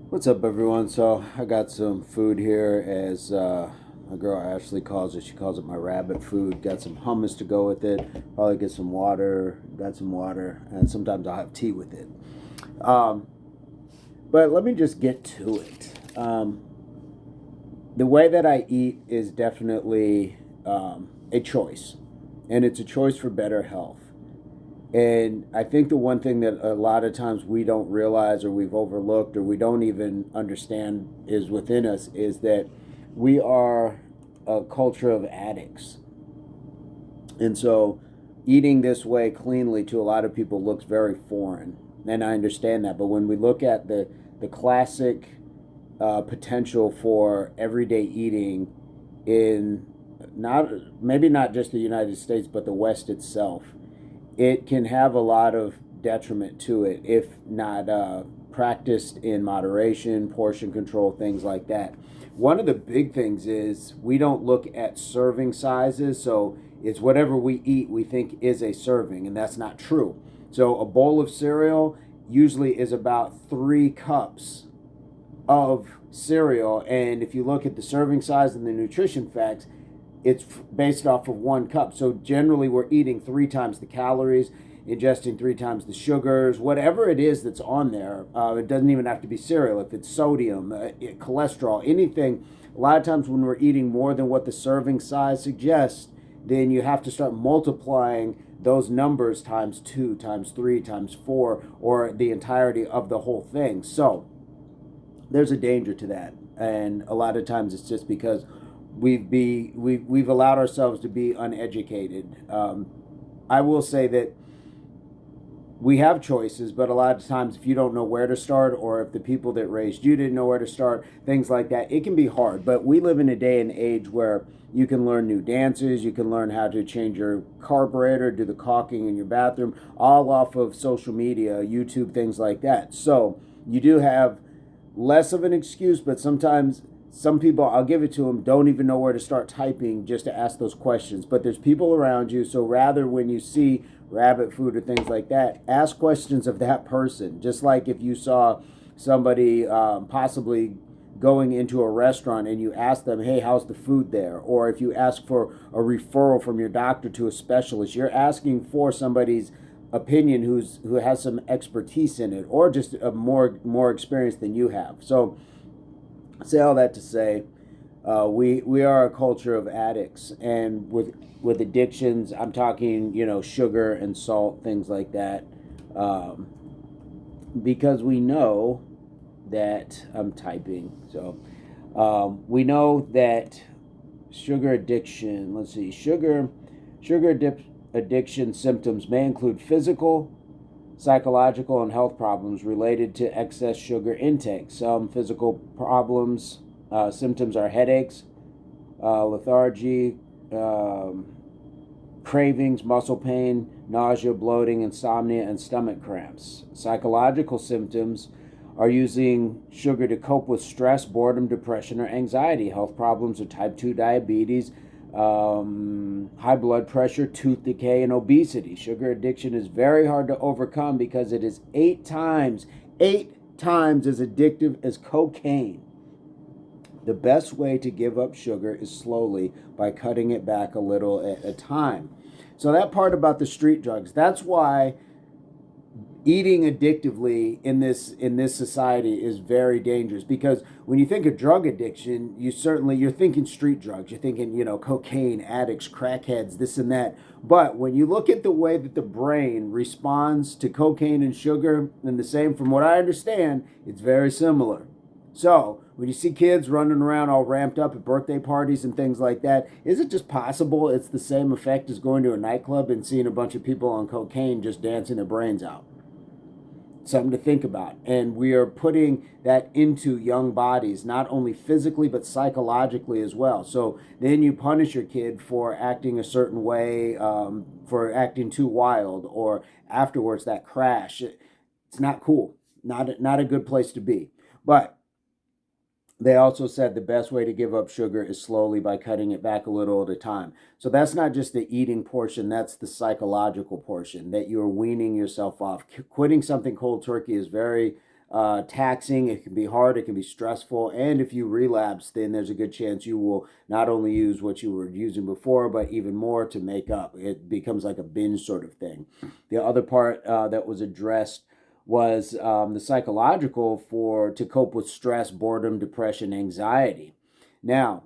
What's up, everyone? So I got some food here, as my girl Ashley calls it. She calls it my rabbit food. Got some hummus to go with it. Probably get some water. Got some water, and sometimes I'll have tea with it. Um, but let me just get to it. The way that I eat is definitely a choice, and it's a choice for better health. And I think the one thing that a lot of times we don't realize, or we've overlooked, or we don't even understand is within us is that we are a culture of addicts. And so eating this way cleanly to a lot of people looks very foreign. And I understand that. But when we look at the classic potential for everyday eating in not maybe not just the United States, but the West itself, it can have a lot of detriment to it if not practiced in moderation, portion control, things like that. One of the big things is we don't look at serving sizes, so it's whatever we eat we think is a serving, and that's not true. So a bowl of cereal usually is about 3 cups of cereal, and if you look at the serving size and the nutrition facts, it's based off of 1 cup. So generally, we're eating 3 times the calories, ingesting 3 times the sugars, whatever it is that's on there. It doesn't even have to be cereal. If it's sodium, cholesterol, anything, a lot of times when we're eating more than what the serving size suggests, then you have to start multiplying those numbers times 2, times 3, times 4, or the entirety of the whole thing. So there's a danger to that, and a lot of times it's just because we've allowed ourselves to be uneducated. I will say that we have choices, but a lot of times if you don't know where to start, or if the people that raised you didn't know where to start, things like that, it can be hard. But we live in a day and age where you can learn new dances, you can learn how to change your carburetor, do the caulking in your bathroom, all off of social media, YouTube, things like that. So you do have less of an excuse, but sometimes some people, I'll give it to them, don't even know where to start typing just to ask those questions. But there's people around you, so rather when you see rabbit food or things like that, ask questions of that person. Just like if you saw somebody possibly going into a restaurant and you ask them, hey, how's the food there? Or if you ask for a referral from your doctor to a specialist, you're asking for somebody's opinion who has some expertise in it, or just a more experience than you have. So I say all that to say, we are a culture of addicts, and with addictions, I'm talking sugar and salt, things like that, um, because we know that I'm typing. So we know that sugar addiction. Let's see, addiction symptoms may include physical, psychological, and health problems related to excess sugar intake. Some physical problems symptoms are headaches, lethargy, cravings, muscle pain, nausea, bloating, insomnia, and stomach cramps. Psychological symptoms are using sugar to cope with stress, boredom, depression, or anxiety. Health problems are type 2 diabetes, high blood pressure, tooth decay, and obesity. Sugar addiction is very hard to overcome because it is 8 times as addictive as cocaine. The best way to give up sugar is slowly, by cutting it back a little at a time. So that part about the street drugs, that's why eating addictively in this society is very dangerous, because when you think of drug addiction, you're thinking street drugs, you're thinking cocaine addicts, crackheads, this and that. But when you look at the way that the brain responds to cocaine and sugar, and the same, from what I understand, it's very similar. So when you see kids running around all ramped up at birthday parties and things like that, is it just possible it's the same effect as going to a nightclub and seeing a bunch of people on cocaine just dancing their brains out? Something to think about. And we are putting that into young bodies, not only physically but psychologically as well. So then you punish your kid for acting a certain way, for acting too wild, or afterwards that crash. It's not cool. Not a good place to be. But they also said the best way to give up sugar is slowly, by cutting it back a little at a time. So that's not just the eating portion, that's the psychological portion, that you're weaning yourself off. Quitting something cold turkey is very taxing. It can be hard. It can be stressful. And if you relapse, then there's a good chance you will not only use what you were using before, but even more to make up. It becomes like a binge sort of thing. The other part that was addressed was the psychological for to cope with stress, boredom, depression, anxiety. Now,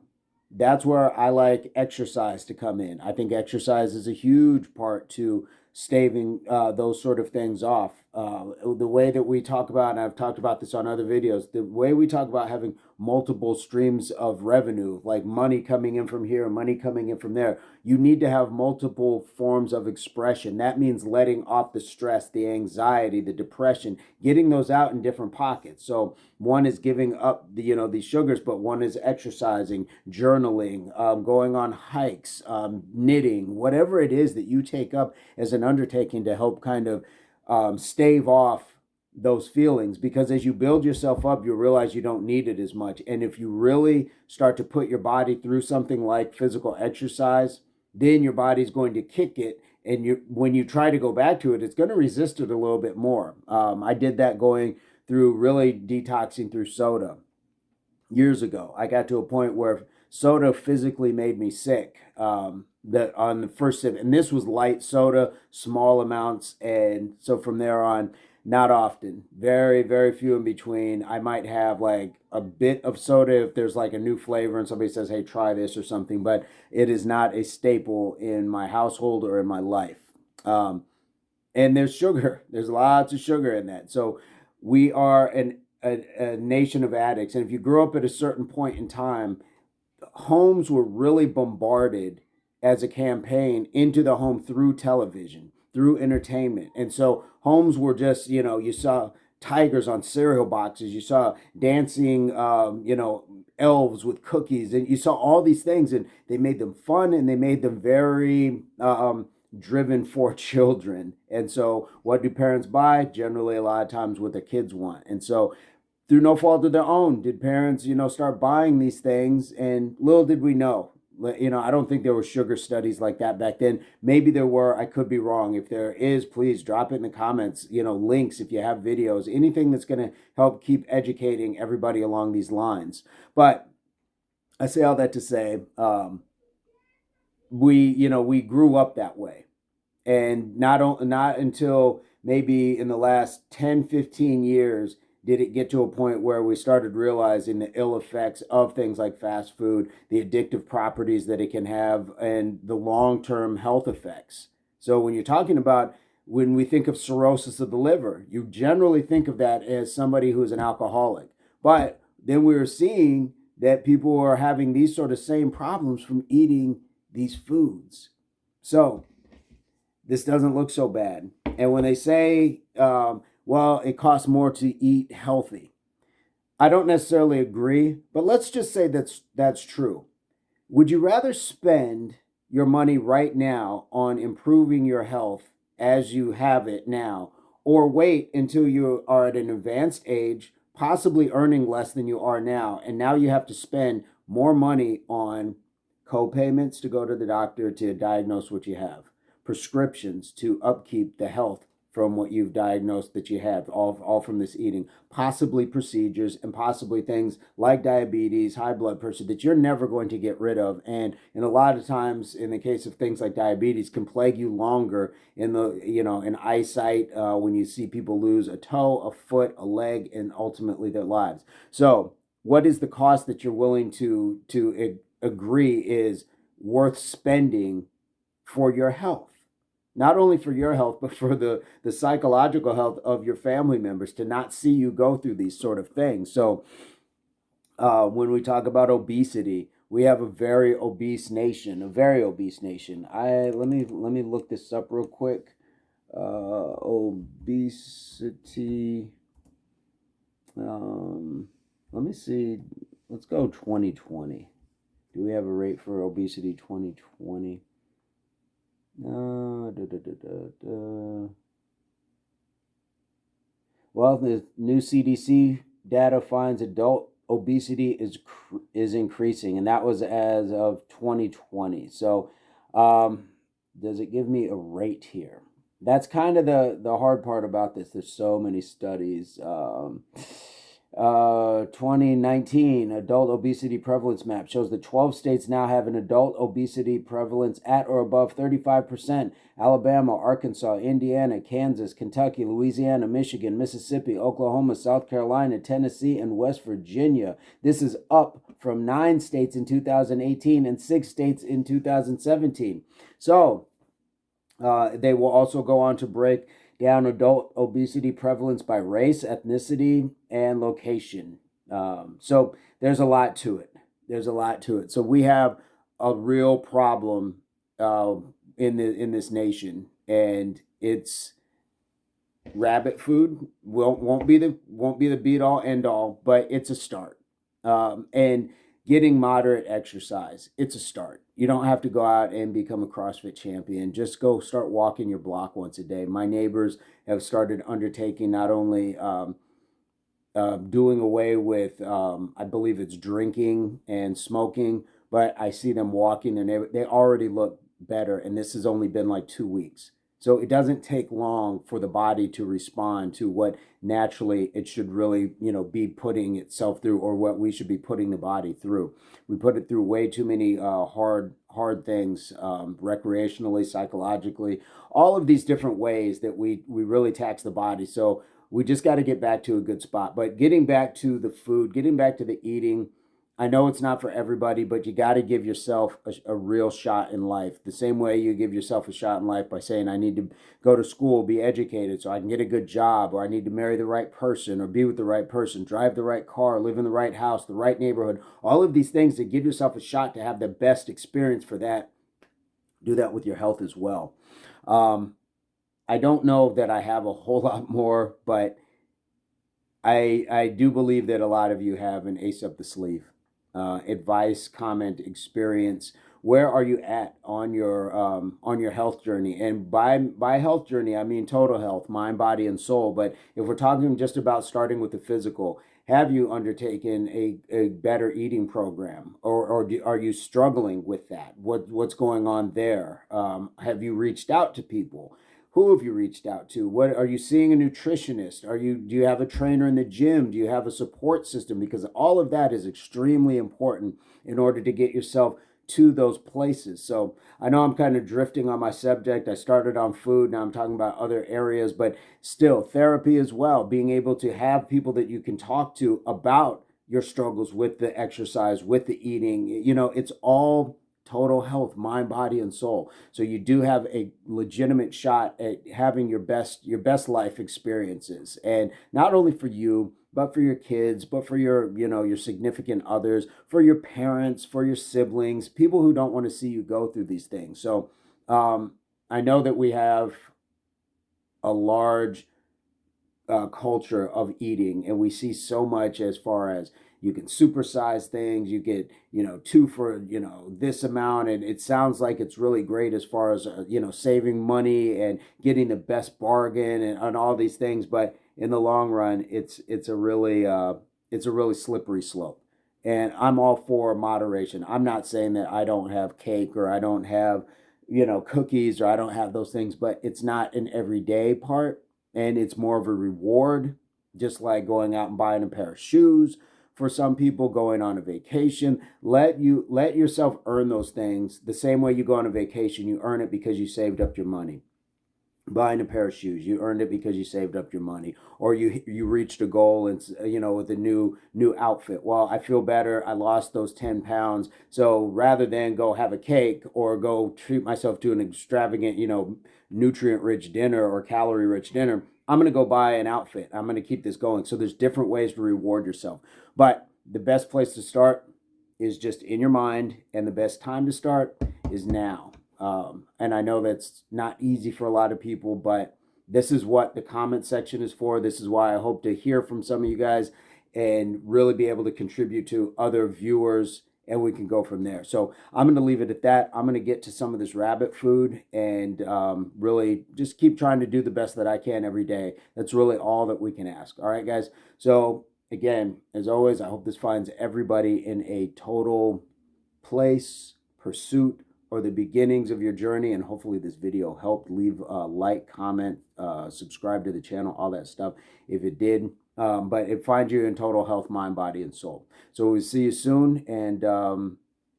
that's where I like exercise to come in. I think exercise is a huge part to staving those sort of things off. The way that we talk about, and I've talked about this on other videos, the way we talk about having multiple streams of revenue, like money coming in from here, money coming in from there, you need to have multiple forms of expression. That means letting off the stress, the anxiety, the depression, getting those out in different pockets. So one is giving up these sugars, but one is exercising, journaling, going on hikes, knitting, whatever it is that you take up as an undertaking to help kind of stave off those feelings, because as you build yourself up, you realize you don't need it as much. And if you really start to put your body through something like physical exercise, then your body's going to kick it, and when you try to go back to it, it's going to resist it a little bit more. I did that going through really detoxing through soda years ago. I got to a point where soda physically made me sick. That on the first sip, and this was light soda, small amounts, and so from there on, not often, very, very few in between. I might have like a bit of soda if there's like a new flavor and somebody says, hey, try this or something, but it is not a staple in my household or in my life. And there's sugar. There's lots of sugar in that. So we are a nation of addicts. And if you grew up at a certain point in time, homes were really bombarded as a campaign into the home through television, through entertainment. And so homes were just, you saw tigers on cereal boxes, you saw dancing, elves with cookies, and you saw all these things, and they made them fun and they made them very driven for children. And so what do parents buy? Generally, a lot of times what their kids want. And so through no fault of their own, did parents, start buying these things? And little did we know. I don't think there were sugar studies like that back then. Maybe there were. I could be wrong. If there is, please drop it in the comments. Links if you have videos, anything that's going to help keep educating everybody along these lines. But I say all that to say, we grew up that way, and not until maybe in the last 10, 15 years did it get to a point where we started realizing the ill effects of things like fast food, the addictive properties that it can have, and the long-term health effects. So when we think of cirrhosis of the liver, you generally think of that as somebody who's an alcoholic. But then we were seeing that people are having these sort of same problems from eating these foods. So this doesn't look so bad. And when they say, it costs more to eat healthy, I don't necessarily agree, but let's just say that's true. Would you rather spend your money right now on improving your health as you have it now, or wait until you are at an advanced age, possibly earning less than you are now, and now you have to spend more money on co-payments to go to the doctor to diagnose what you have, prescriptions to upkeep the health from what you've diagnosed that you have, all from this eating, possibly procedures, and possibly things like diabetes, high blood pressure that you're never going to get rid of. And a lot of times, in the case of things like diabetes, can plague you longer in eyesight, when you see people lose a toe, a foot, a leg, and ultimately their lives. So what is the cost that you're willing to agree is worth spending for your health? Not only for your health, but for the psychological health of your family members, to not see you go through these sort of things. So when we talk about obesity, we have a very obese nation. Let me look this up real quick. Obesity. Let me see. Let's go 2020. Do we have a rate for obesity 2020? Well, the new CDC data finds adult obesity is increasing, and that was as of 2020. So, does it give me a rate here? That's kind of the hard part about this. There's so many studies. 2019 adult obesity prevalence map shows that 12 states now have an adult obesity prevalence at or above 35%. Alabama, Arkansas, Indiana, Kansas, Kentucky, Louisiana, Michigan, Mississippi, Oklahoma, South Carolina, Tennessee, and West Virginia. This is up from 9 states in 2018 and 6 states in 2017. So, they will also go on to break down adult obesity prevalence by race, ethnicity, and location. So there's a lot to it. There's a lot to it. So we have a real problem uh, in this nation, and it's rabbit food. Won't be the beat all end all, but it's a start. And getting moderate exercise, it's a start. You don't have to go out and become a CrossFit champion. Just go start walking your block once a day. My neighbors have started undertaking not only doing away with, I believe it's drinking and smoking, but I see them walking and they already look better. And this has only been like 2 weeks. So it doesn't take long for the body to respond to what naturally it should really, be putting itself through, or what we should be putting the body through. We put it through way too many hard things, recreationally, psychologically, all of these different ways that we really tax the body. So we just got to get back to a good spot. But getting back to the food, getting back to the eating, I know it's not for everybody, but you got to give yourself a real shot in life. The same way you give yourself a shot in life by saying, I need to go to school, be educated so I can get a good job, or I need to marry the right person, or be with the right person, drive the right car, live in the right house, the right neighborhood. All of these things to give yourself a shot to have the best experience for that. Do that with your health as well. Um, I don't know that I have a whole lot more, but I do believe that a lot of you have an ace up the sleeve. Advice, comment, experience. Where are you at on your health journey? And by health journey, I mean total health, mind, body, and soul. But if we're talking just about starting with the physical, have you undertaken a better eating program, or are you struggling with that? What's going on there? Have you reached out to people? Who have you reached out to? What are you seeing a nutritionist? Do you have a trainer in the gym? Do you have a support system? Because all of that is extremely important in order to get yourself to those places. So I know I'm kind of drifting on my subject. I started on food, now I'm talking about other areas, but still therapy as well, being able to have people that you can talk to about your struggles with the exercise, with the eating. It's all total health, mind, body, and soul. So you do have a legitimate shot at having your best life experiences, and not only for you, but for your kids, but for your significant others, for your parents, for your siblings, people who don't want to see you go through these things. So I know that we have a large culture of eating, and we see so much as far as you can supersize things. You get two for this amount, and it sounds like it's really great as far as saving money and getting the best bargain and all these things. But in the long run, it's a really slippery slope. And I'm all for moderation. I'm not saying that I don't have cake, or I don't have cookies, or I don't have those things, but it's not an everyday part, and it's more of a reward, just like going out and buying a pair of shoes. For some people, going on a vacation, let yourself earn those things the same way you go on a vacation. You earn it because you saved up your money. Buying a pair of shoes, you earned it because you saved up your money, or you reached a goal, and with a new outfit. Well, I feel better, I lost those 10 pounds, so rather than go have a cake or go treat myself to an extravagant nutrient rich dinner or calorie rich dinner, I'm going to go buy an outfit. I'm going to keep this going. So there's different ways to reward yourself, but the best place to start is just in your mind, and the best time to start is now. And I know that's not easy for a lot of people, but this is what the comment section is for. This is why I hope to hear from some of you guys and really be able to contribute to other viewers, and we can go from there. So I'm going to leave it at that. I'm going to get to some of this rabbit food, and really just keep trying to do the best that I can every day. That's really all that we can ask. All right, guys. So again, as always, I hope this finds everybody in a total place, pursuit or the beginnings of your journey, and hopefully this video helped. Leave a like, comment, subscribe to the channel, all that stuff if it did. But it finds you in total health, mind, body, and soul. So we'll see you soon. And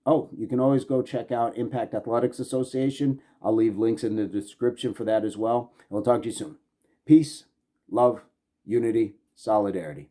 oh, you can always go check out Impact Athletics Association. I'll leave links in the description for that as well. And we'll talk to you soon. Peace, love, unity, solidarity.